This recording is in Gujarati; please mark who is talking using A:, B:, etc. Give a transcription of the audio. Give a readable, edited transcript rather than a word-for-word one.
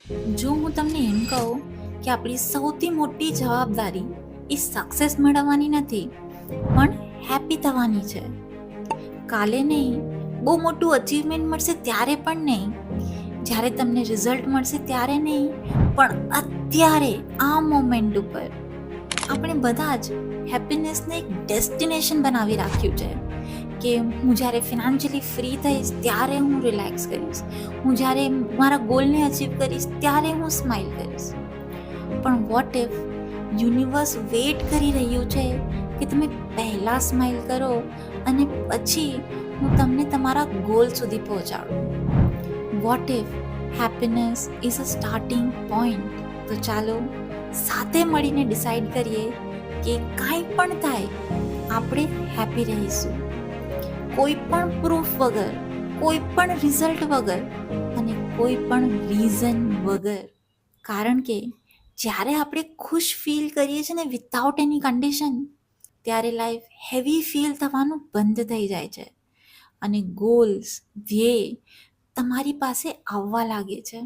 A: જો હું તમને એમ કહું કે આપણી સૌથી મોટી જવાબદારી એ સક્સેસ મેળવવાની નથી, પણ હેપી થવાની છે. કાલે નહીં, બહુ મોટું અચીવમેન્ટ મળશે ત્યારે પણ નહીં, જ્યારે તમને રિઝલ્ટ મળશે ત્યારે નહીં, પણ અત્યારે આ મોમેન્ટ ઉપર આપણે બધા જ હેપીનેસને એક ડેસ્ટિનેશન બનાવી રાખ્યું છે કે હું જ્યારે ફિનાન્શિયલી ફ્રી થઈશ ત્યારે હું રિલેક્સ કરીશ, હું જ્યારે મારા ગોલને અચીવ કરીશ ત્યારે હું સ્માઇલ કરીશ. પણ વોટ ઇફ યુનિવર્સ વેઇટ કરી રહ્યું છે કે તમે પહેલાં સ્માઇલ કરો અને પછી હું તમને તમારા ગોલ સુધી પહોંચાડું? What if happiness is a starting point? તો ચાલો સાથે મળીને ડિસાઈડ કરીએ કે કાંઈ પણ થાય આપણે હેપી રહીશું, કોઈ પણ પ્રૂફ વગર, કોઈ પણ રિઝલ્ટ વગર અને કોઈ પણ રીઝન વગર. કારણ કે જ્યારે આપણે ખુશ ફીલ કરીએ છીએ ને વિથઆઉટ એની કન્ડિશન, ત્યારે લાઈફ હેવી ફીલ થવાનું બંધ થઈ જાય છે અને ગોલ્સ, ધ્યેય તમારી પાસે આવવા લાગે છે.